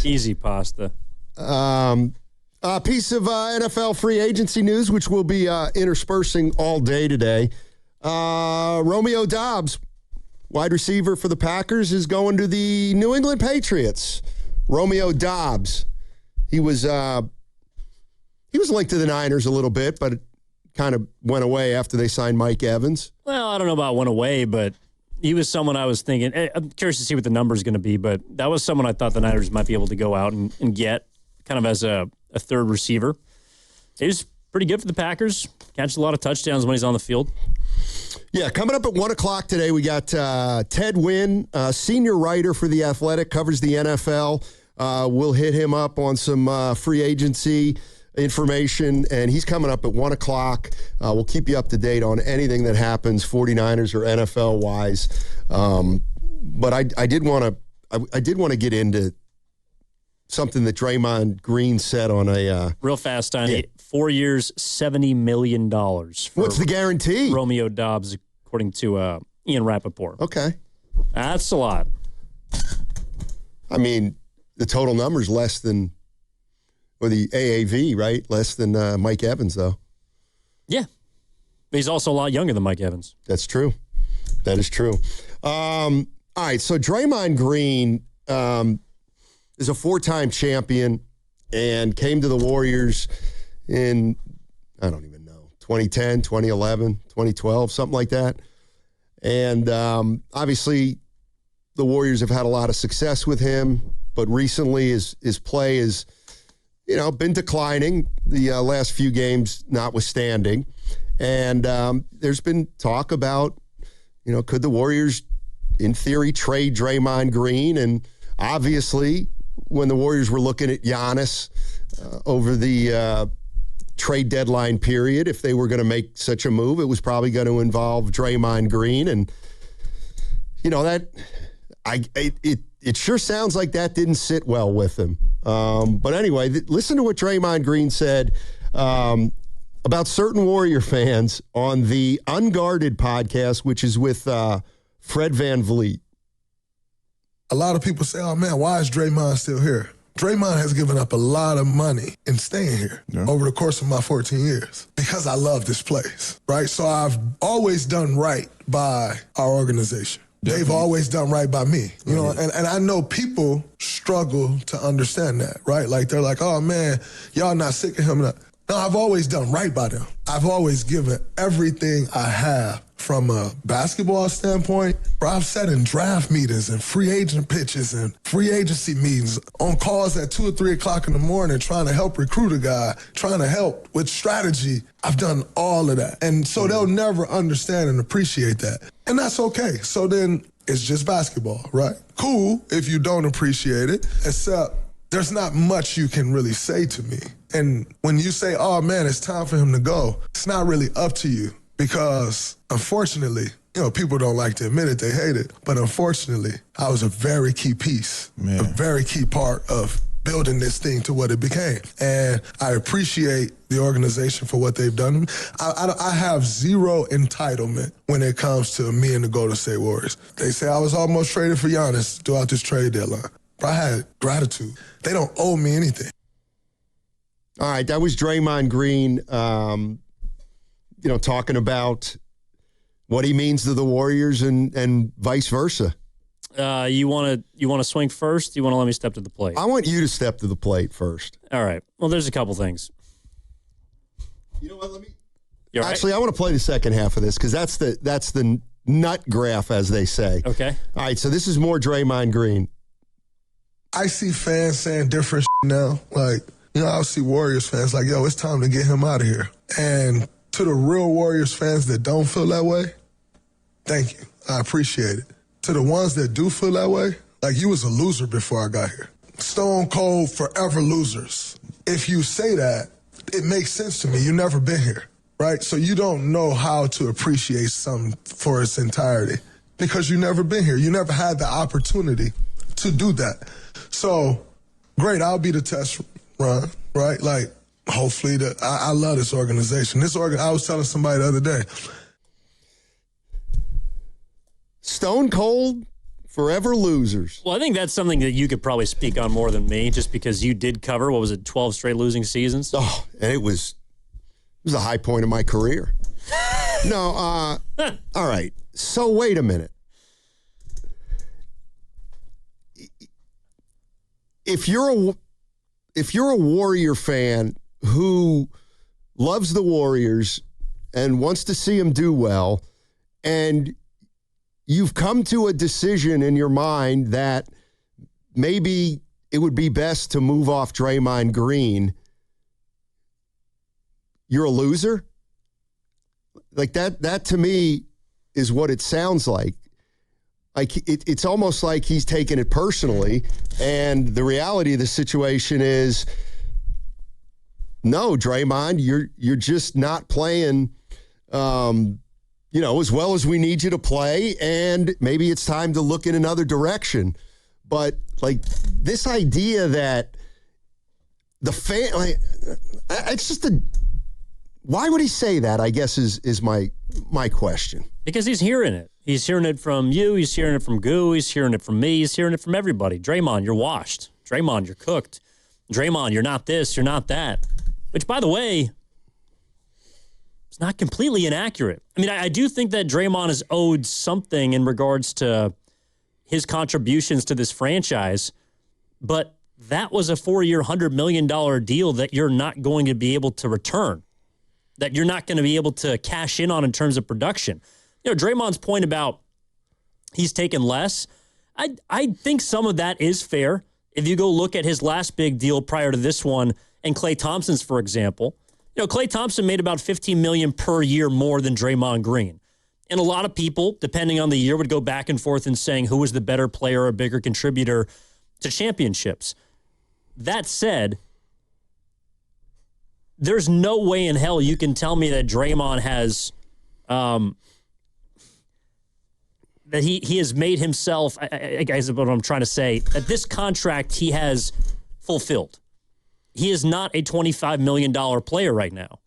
Easy pasta. A piece of NFL free agency news, which we'll be interspersing all day today. Romeo Doubs, wide receiver for the Packers, is going to the New England Patriots. Romeo Doubs. He was linked to the Niners a little bit, but it kind of went away after they signed Mike Evans. Well, I don't know about went away, but he was someone I was thinking. I'm curious to see what the number is going to be, but that was someone I thought the Niners might be able to go out and get kind of as a third receiver. He was pretty good for the Packers. Catches a lot of touchdowns when he's on the field. Yeah, coming up at 1 o'clock today, we got Ted Wynn, senior writer for The Athletic, covers the NFL. We'll hit him up on some free agency information, and he's coming up at 1 o'clock. We'll keep you up to date on anything that happens, 49ers or NFL-wise. But I did want to get into something that Draymond Green said on a... Real fast, Tiny. 4 years, $70 million. What's the guarantee? Romeo Doubs, according to Ian Rappaport. Okay. That's a lot. I mean, the total number's less than... Or the AAV, right? Less than Mike Evans, though. Yeah. He's also a lot younger than Mike Evans. That's true. That is true. All right, so Draymond Green... is a four-time champion and came to the Warriors in, I don't even know, 2010, 2011, 2012, something like that. And obviously the Warriors have had a lot of success with him, but recently his play has, been declining, the last few games notwithstanding. And there's been talk about, could the Warriors, in theory, trade Draymond Green? And obviously, when the Warriors were looking at Giannis over the trade deadline period, if they were going to make such a move, it was probably going to involve Draymond Green. And, it sure sounds like that didn't sit well with him. But anyway, listen to what Draymond Green said about certain Warrior fans on the Unguarded podcast, which is with Fred VanVleet. A lot of people say, oh, man, why is Draymond still here? Draymond has given up a lot of money in staying here over the course of my 14 years because I love this place, right? So I've always done right by our organization. Definitely. They've always done right by me, and I know people struggle to understand that, right? Like, they're like, oh, man, y'all not sick of him. No, I've always done right by them. I've always given everything I have from a basketball standpoint. Bro, I've sat in draft meetings and free agent pitches and free agency meetings on calls at 2 or 3 o'clock in the morning trying to help recruit a guy, trying to help with strategy. I've done all of that. And so they'll never understand and appreciate that. And that's okay. So then it's just basketball, right? Cool if you don't appreciate it, except there's not much you can really say to me. And when you say, oh, man, it's time for him to go, it's not really up to you because, unfortunately, people don't like to admit it, they hate it. But unfortunately, I was a very key piece, a very key part of building this thing to what it became. And I appreciate the organization for what they've done. I have zero entitlement when it comes to me and the Golden State Warriors. They say I was almost traded for Giannis throughout this trade deadline. But I had gratitude. They don't owe me anything. All right, that was Draymond Green, talking about what he means to the Warriors and vice versa. You want to swing first? You want to let me step to the plate? I want you to step to the plate first. All right. Well, there's a couple things. You know what? Actually, I want to play the second half of this because that's the nut graph, as they say. Okay. All right. So this is more Draymond Green. I see fans saying different now. Like, I'll see Warriors fans like, yo, it's time to get him out of here. And to the real Warriors fans that don't feel that way, thank you. I appreciate it. To the ones that do feel that way, like, you was a loser before I got here. Stone cold, forever losers. If you say that, it makes sense to me. You've never been here, right? So you don't know how to appreciate something for its entirety because you've never been here. You never had the opportunity to do that. So, great, I'll be the test run, right? Like, hopefully, I love this organization. I was telling somebody the other day. Stone cold, Forever losers. Well, I think that's something that you could probably speak on more than me, just because you did cover, 12 straight losing seasons? Oh, and it was the high point of my career. No, all right. So wait a minute. If you're a Warrior fan who loves the Warriors and wants to see them do well, and you've come to a decision in your mind that maybe it would be best to move off Draymond Green, you're a loser? Like that to me is what it sounds like. Like it's almost like he's taking it personally, and the reality of the situation is, no, Draymond, you're just not playing, as well as we need you to play, and maybe it's time to look in another direction. But like this idea that the fan, it's just why would he say that? I guess is my question. Because he's hearing it. He's hearing it from you. He's hearing it from Goo. He's hearing it from me. He's hearing it from everybody. Draymond, you're washed. Draymond, you're cooked. Draymond, you're not this. You're not that. Which, by the way, is not completely inaccurate. I mean, I do think that Draymond is owed something in regards to his contributions to this franchise, but that was a 4-year, $100 million deal that you're not going to be able to return, that you're not going to be able to cash in on in terms of production. Draymond's point about he's taken less, I think some of that is fair. If you go look at his last big deal prior to this one and Klay Thompson's, for example, Klay Thompson made about $15 million per year more than Draymond Green. And a lot of people, depending on the year, would go back and forth in saying who was the better player or bigger contributor to championships. That said, there's no way in hell you can tell me that Draymond has that he has made himself, I guess what I'm trying to say, that this contract he has fulfilled. He is not a $25 million player right now.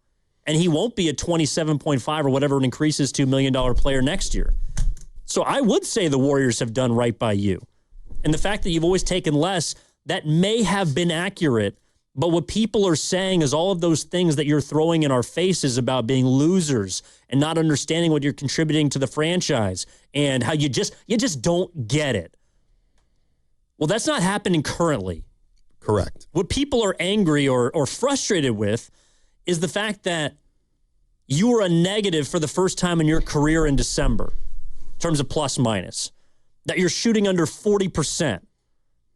And he won't be a 27.5 or whatever it increases to $1 million player next year. So I would say the Warriors have done right by you. And the fact that you've always taken less, that may have been accurate. But what people are saying is all of those things that you're throwing in our faces about being losers and not understanding what you're contributing to the franchise and how you just don't get it. Well, that's not happening currently. Correct. What people are angry or frustrated with is the fact that you were a negative for the first time in your career in December in terms of plus minus, that you're shooting under 40%,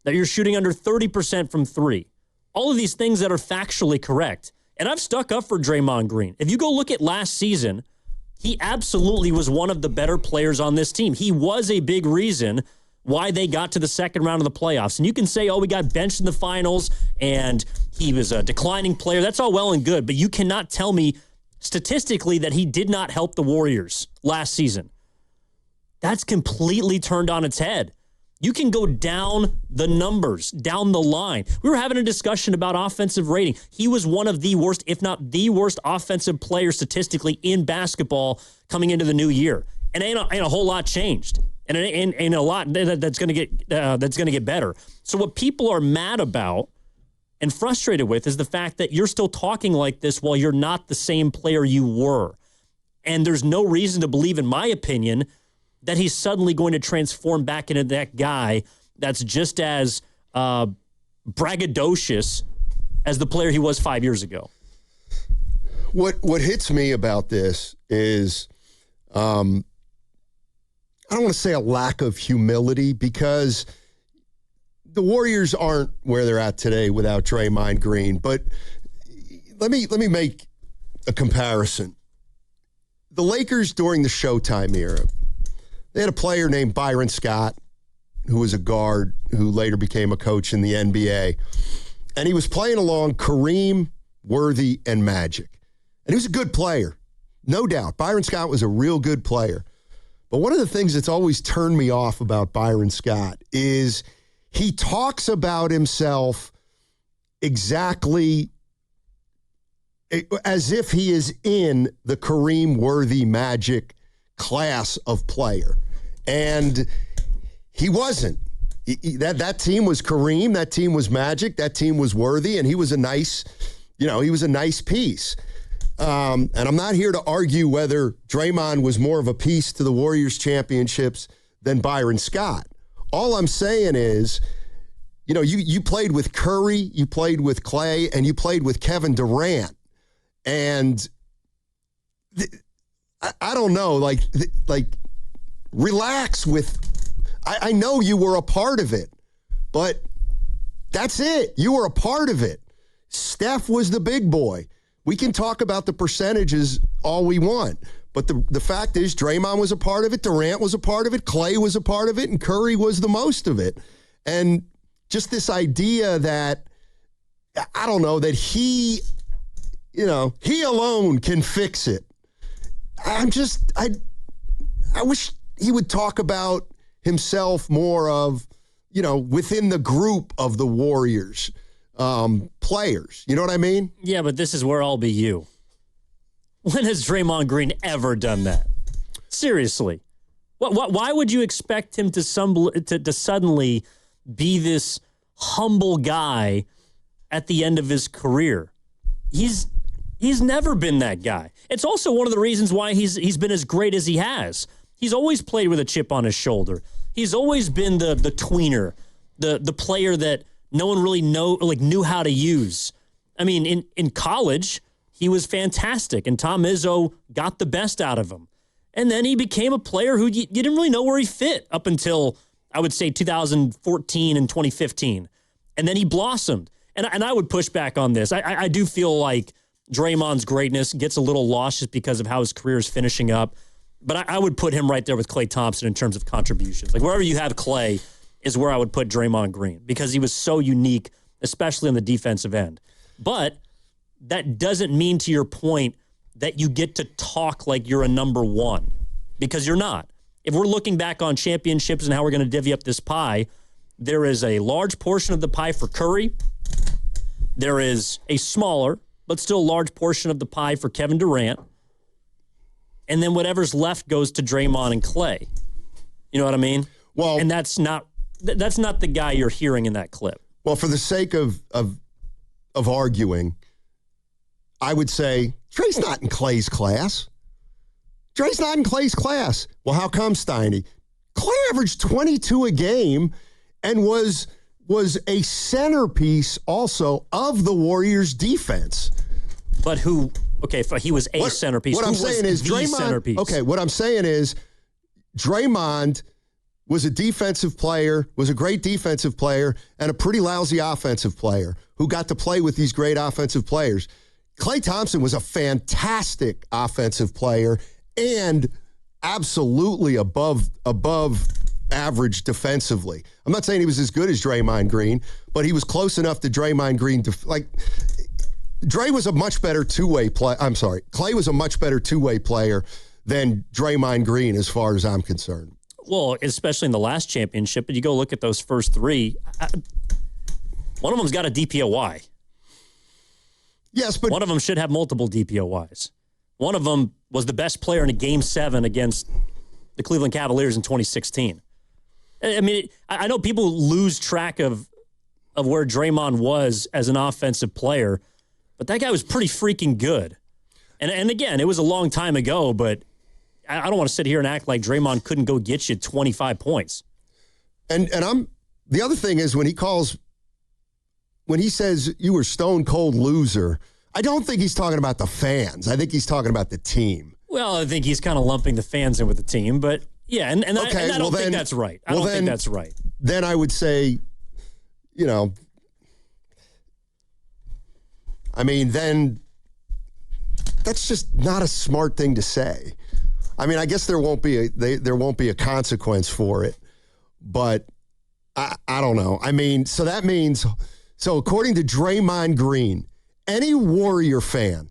that you're shooting under 30% from three. All of these things that are factually correct. And I've stuck up for Draymond Green. If you go look at last season, he absolutely was one of the better players on this team. He was a big reason why they got to the second round of the playoffs. And you can say, we got benched in the finals and he was a declining player. That's all well and good, but you cannot tell me statistically that he did not help the Warriors last season. That's completely turned on its head. You can go down the numbers, down the line. We were having a discussion about offensive rating. He was one of the worst, if not the worst, offensive player statistically in basketball coming into the new year. And ain't a whole lot changed. And ain't a lot that's going to get better. So what people are mad about and frustrated with is the fact that you're still talking like this while you're not the same player you were. And there's no reason to believe, in my opinion, that he's suddenly going to transform back into that guy that's just as braggadocious as the player he was 5 years ago. What hits me about this is, I don't want to say a lack of humility, because the Warriors aren't where they're at today without Draymond Green. But let me make a comparison. The Lakers during the Showtime era, they had a player named Byron Scott, who was a guard, who later became a coach in the NBA. And he was playing along Kareem, Worthy, and Magic. And he was a good player, no doubt. Byron Scott was a real good player. But one of the things that's always turned me off about Byron Scott is he talks about himself exactly as if he is in the Kareem, Worthy, Magic class of player. And he wasn't. That team was Kareem. That team was Magic. That team was worthy, and he was a nice piece. And I'm not here to argue whether Draymond was more of a piece to the Warriors championships than Byron Scott. All I'm saying is, you played with Curry, you played with Klay, and you played with Kevin Durant. And I don't know, like relax with, I know you were a part of it, but that's it. You were a part of it. Steph was the big boy. We can talk about the percentages all we want, but the fact is Draymond was a part of it, Durant was a part of it, Klay was a part of it, and Curry was the most of it. And just this idea that, I don't know, that he alone can fix it. I wish he would talk about himself more of, within the group of the Warriors players. You know what I mean? Yeah, but this is where I'll be you. When has Draymond Green ever done that? Seriously. Why would you expect him to suddenly be this humble guy at the end of his career? He's never been that guy. It's also one of the reasons why he's been as great as he has. He's always played with a chip on his shoulder. He's always been the tweener, the player that no one really knew how to use. I mean, in college, he was fantastic, and Tom Izzo got the best out of him. And then he became a player who you didn't really know where he fit up until, I would say, 2014 and 2015. And then he blossomed. And I would push back on this. I do feel like Draymond's greatness gets a little lost just because of how his career is finishing up. But I would put him right there with Klay Thompson in terms of contributions. Like, wherever you have Klay is where I would put Draymond Green because he was so unique, especially on the defensive end. But that doesn't mean, to your point, that you get to talk like you're a number one, because you're not. If we're looking back on championships and how we're going to divvy up this pie, there is a large portion of the pie for Curry. There is a smaller, but still large portion of the pie for Kevin Durant. And then whatever's left goes to Draymond and Klay. You know what I mean? Well, and that's not the guy you're hearing in that clip. Well, for the sake of arguing, I would say Dre's not in Klay's class. Dre's not in Klay's class. Well, how come, Steiny? Klay averaged 22 a game and was a centerpiece also of the Warriors' defense. But who? Okay, he was a centerpiece. What I'm saying is Draymond. Centerpiece? Okay, what I'm saying is Draymond was a defensive player, was a great defensive player, and a pretty lousy offensive player who got to play with these great offensive players. Klay Thompson was a fantastic offensive player and absolutely above average defensively. I'm not saying he was as good as Draymond Green, but he was close enough to Draymond Green to, Dre was a much better two-way player. I'm sorry. Klay was a much better two-way player than Draymond Green as far as I'm concerned. Well, especially in the last championship, but you go look at those first three, one of them's got a DPOY. Yes, but one of them should have multiple DPOYs. One of them was the best player in a Game 7 against the Cleveland Cavaliers in 2016. I mean, I know people lose track of where Draymond was as an offensive player, but that guy was pretty freaking good. And again, it was a long time ago, but I don't want to sit here and act like Draymond couldn't go get you 25 points. And the other thing is when he says you were stone cold loser, I don't think he's talking about the fans. I think he's talking about the team. Well, I think he's kind of lumping the fans in with the team, but yeah, and I don't think that's right. I don't think that's right. Then I would say, then that's just not a smart thing to say. I mean, I guess there won't be a consequence for it, but I don't know. I mean, so that means, according to Draymond Green, any Warrior fan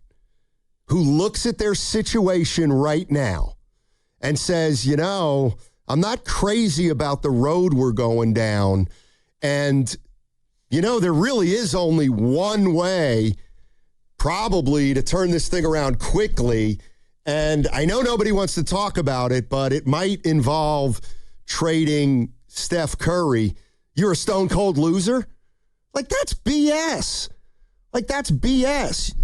who looks at their situation right now and says, I'm not crazy about the road we're going down, and, there really is only one way probably to turn this thing around quickly. And I know nobody wants to talk about it, but it might involve trading Steph Curry, you're a stone cold loser? Like, that's BS. That's BS.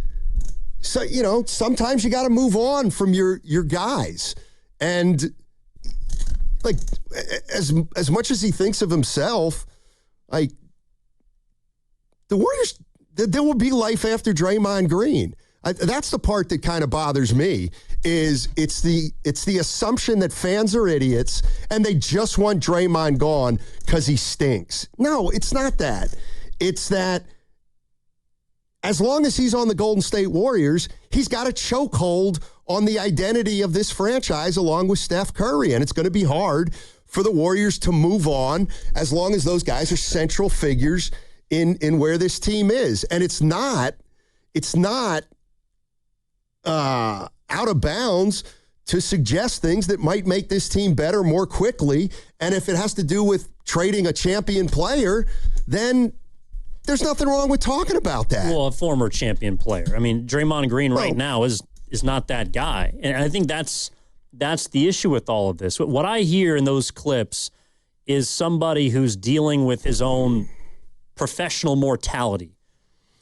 So, sometimes you got to move on from your guys. And, like, as much as he thinks of himself, like, the Warriors, there will be life after Draymond Green. That's the part that kind of bothers me, is it's the assumption that fans are idiots and they just want Draymond gone because he stinks. No, it's not that. It's that as long as he's on the Golden State Warriors, he's got a chokehold on the identity of this franchise along with Steph Curry, and it's going to be hard for the Warriors to move on as long as those guys are central figures in where this team is. And it's not out of bounds to suggest things that might make this team better more quickly. And if it has to do with trading a champion player, then there's nothing wrong with talking about that. Well, a former champion player. I mean, Draymond Green right now is not that guy. And I think that's the issue with all of this. What I hear in those clips is somebody who's dealing with his own professional mortality.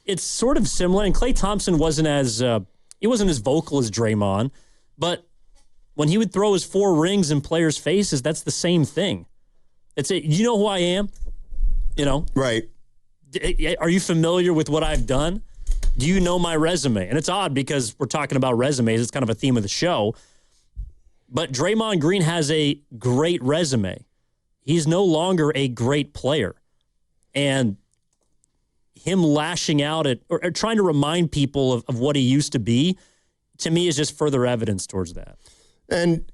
It's sort of similar, and Klay Thompson wasn't as vocal as Draymond, but when he would throw his 4 rings in players' faces, that's the same thing. You know who I am? Right. Are you familiar with what I've done? Do you know my resume? And it's odd because we're talking about resumes. It's kind of a theme of the show. But Draymond Green has a great resume. He's no longer a great player. And him lashing out at or trying to remind people of what he used to be, to me, is just further evidence towards that. And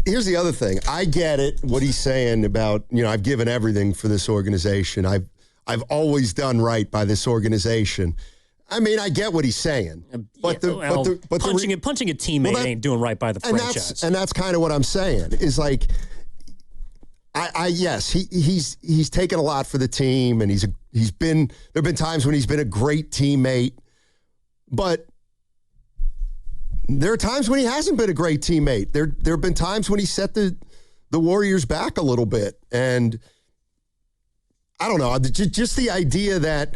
here's the other thing. I get it, what he's saying about, I've given everything for this organization. I've always done right by this organization. I mean, I get what he's saying. But punching a teammate ain't doing right by the franchise. And that's kind of what I'm saying. Is like, yes, he's taken a lot for the team, and there've been times when he's been a great teammate, but there are times when he hasn't been a great teammate. There have been times when he set the Warriors back a little bit. And I don't know, just the idea that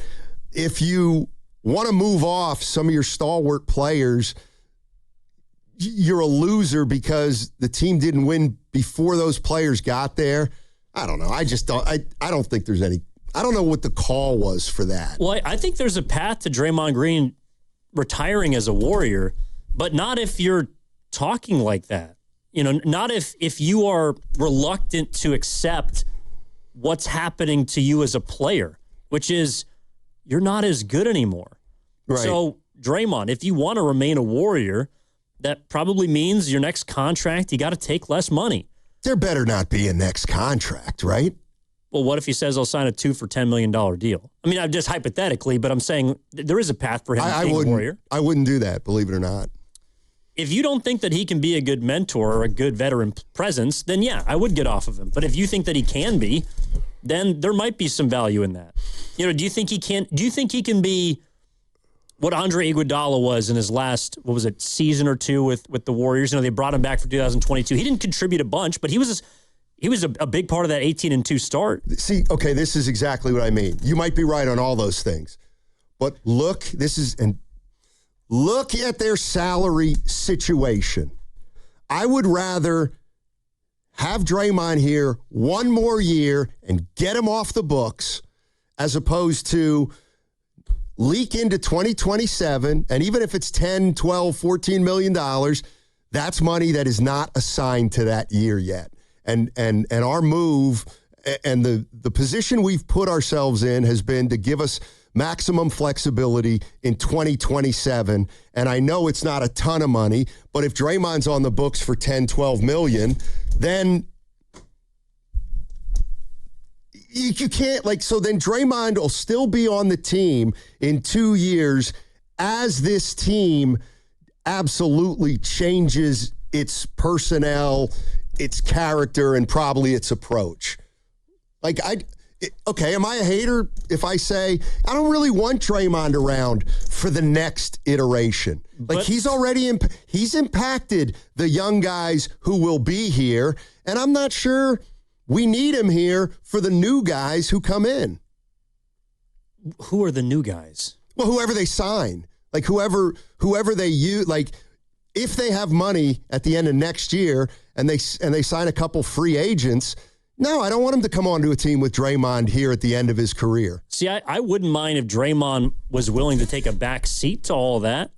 if you want to move off some of your stalwart players, you're a loser because the team didn't win before those players got there. I don't know. I don't think there's any. I don't know what the call was for that. Well, I think there's a path to Draymond Green retiring as a Warrior, but not if you're talking like that. Not if you are reluctant to accept what's happening to you as a player, which is you're not as good anymore. Right. So, Draymond, if you want to remain a Warrior, that probably means your next contract, you got to take less money. There better not be a next contract, right? Well, what if he says I'll sign a 2 for $10 million deal? I mean, I'm just hypothetically, but I'm saying there is a path for him to be a Warrior. I wouldn't do that, believe it or not. If you don't think that he can be a good mentor or a good veteran presence, then yeah, I would get off of him. But if you think that he can be, then there might be some value in that. Do you think he can be what Andre Iguodala was in his last, season or two with the Warriors? They brought him back for 2022. He didn't contribute a bunch, but he was a big part of that 18-2 start. See, okay, this is exactly what I mean. You might be right on all those things, but look at their salary situation. I would rather have Draymond here one more year and get him off the books as opposed to leak into 2027, and even if it's $10, $12, $14 million, that's money that is not assigned to that year yet. And our move and the position we've put ourselves in has been to give us maximum flexibility in 2027. And I know it's not a ton of money, but if Draymond's on the books for 10, 12 million, then you can't, so then Draymond will still be on the team in 2 years as this team absolutely changes its personnel, its character, and probably its approach. Okay, am I a hater if I say I don't really want Draymond around for the next iteration? He's already he's impacted the young guys who will be here, and I'm not sure we need him here for the new guys who come in. Who are the new guys? Well, whoever they sign. Like whoever they use, like if they have money at the end of next year and they sign a couple free agents, no, I don't want him to come onto a team with Draymond here at the end of his career. See, I wouldn't mind if Draymond was willing to take a back seat to all of that.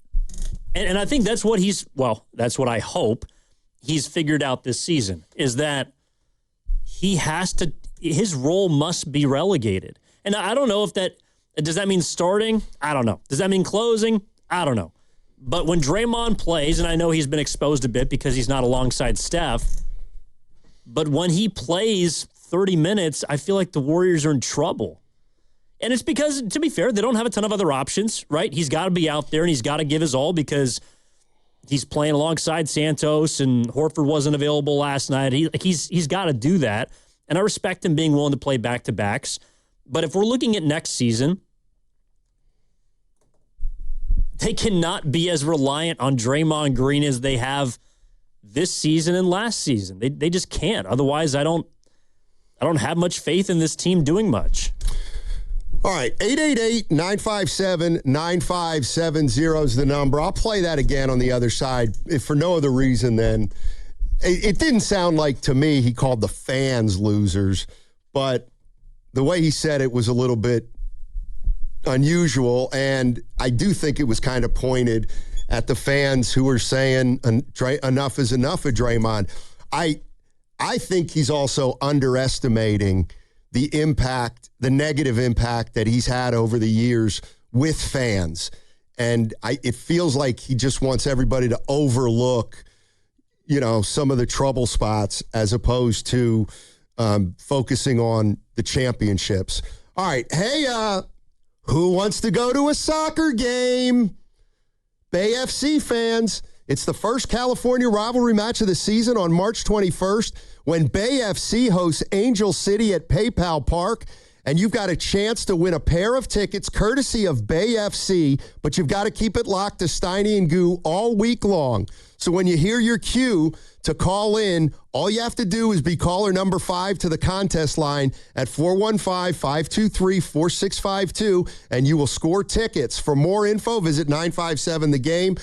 And I think that's what that's what I hope he's figured out this season, is that his role must be relegated. And I don't know if does that mean starting? I don't know. Does that mean closing? I don't know. But when Draymond plays, and I know he's been exposed a bit because he's not alongside Steph, but when he plays 30 minutes, I feel like the Warriors are in trouble. And it's because, to be fair, they don't have a ton of other options, right? He's got to be out there and he's got to give his all because he's playing alongside Santos and Horford wasn't available last night. He's got to do that. And I respect him being willing to play back-to-backs. But if we're looking at next season, they cannot be as reliant on Draymond Green as they have this season and last season. They just can't. Otherwise, I don't have much faith in this team doing much. All right, 888-957-9570 is the number. I'll play that again on the other side, if for no other reason than it didn't sound like to me he called the fans losers, but the way he said it was a little bit unusual, and I do think it was kind of pointed at the fans who were saying enough is enough of Draymond. I think he's also underestimating the impact, the negative impact that he's had over the years with fans. And it feels like he just wants everybody to overlook, some of the trouble spots as opposed to focusing on the championships. All right. Hey, who wants to go to a soccer game? Bay FC fans. It's the first California rivalry match of the season on March 21st when Bay FC hosts Angel City at PayPal Park, and you've got a chance to win a pair of tickets courtesy of Bay FC, but you've got to keep it locked to Steiny and Goo all week long. So when you hear your cue to call in, all you have to do is be caller number 5 to the contest line at 415-523-4652, and you will score tickets. For more info, visit 957 The Game.